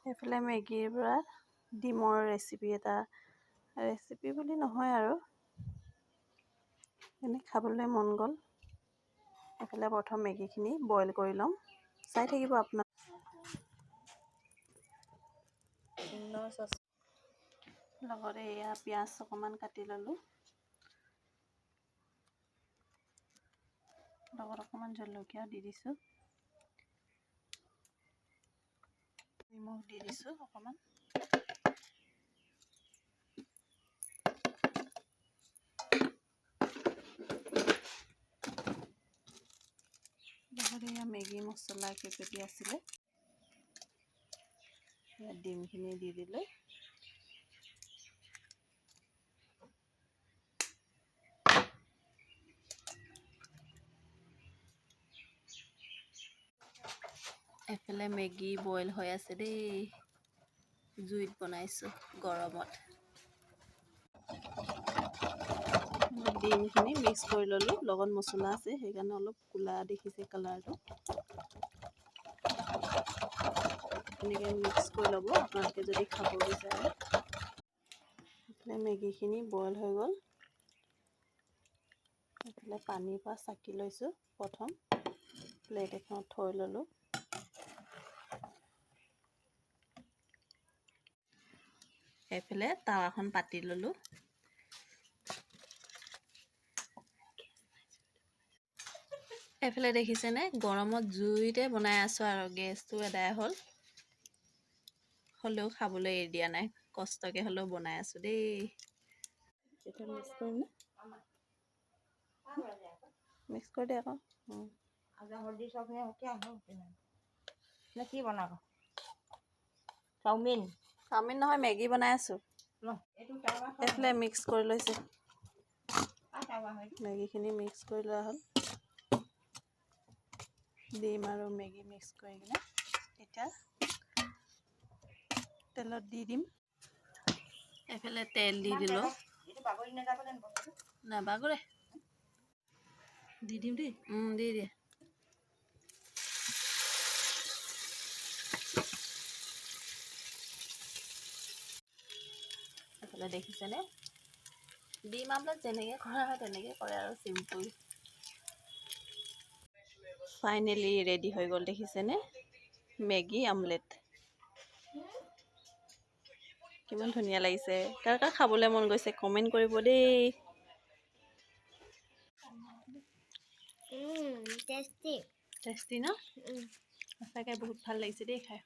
এইফালে মেগীৰ পৰা ডিমৰ ৰেচিপি বুলি নহয় আৰু এনে খাবলৈ মন গ'ল। এইফালে প্ৰথম মেগীখিনি বইল কৰি ল'ম, চাই থাকিব আপোনাৰ। লগতে এয়া পিঁয়াজ অকণমান কাটি ল'লোঁ, লগত অকণমান জলকীয়া দি দিছোঁ, নিমখ দি দিছোঁ অকণমান। লগতে এয়া মেগী মছলা কেইপেটি আছিলে, ডিমখিনি দি দিলোঁ। এফালে মেগী বইল হৈ আছে দেই, জুইত বনাইছোঁ গৰমত। ডিমখিনি মিক্স কৰি ল'লোঁ, লগত মছলা আছে সেইকাৰণে অলপ ক'লা দেখিছে কালাৰটো। এনেকৈ মিক্স কৰি ল'ব আপোনালোকে যদি খাব বিচাৰে। এইফালে মেগীখিনি বইল হৈ গ'ল। এইফালে পানীৰ পৰা চাকি লৈছোঁ, প্ৰথম প্লেট এখনত থৈ ল'লোঁ। এইফালে টাৱাখন পাতি ল'লোঁ। এইফালে দেখিছেনে গৰমত জুইতে বনাই আছোঁ আৰু গেছটো এদাই হ'ল। হ'লেও খাবলৈ এৰি দিয়া নাই, কষ্টকৈ হ'লেও বনাই আছোঁ দেই। এতিয়া মিক্স কৰিম নে? মিক্স কৰি দে আকৌ। কি বনাব? চাওমিন নহয়, মেগী বনাই আছোঁ। এইফালে মিক্স কৰি লৈছে, মেগীখিনি মিক্স কৰি লোৱা হ'ল। ডিম আৰু মেগী মিক্স কৰি কিনে এতিয়া তেলত দি দিম। এইফালে তেল দি দিলোঁ। নাবাগৰে, দি দিম দেই। দি দিয়ে। এইফালে দেখিছেনে ডিম আমলেট যেনেকৈ কৰা হয় তেনেকৈ কৰে আৰু চিম্পুল। ফাইনেলি ৰেডি হৈ গ'ল, দেখিছেনে মেগী আমলেট। কিমান ধুনীয়া লাগিছে, কাৰ কাৰ খাবলৈ মন গৈছে কমেণ্ট কৰিব দেই। টেষ্টি ন? সঁচাকৈ বহুত ভাল লাগিছে দেই খাই।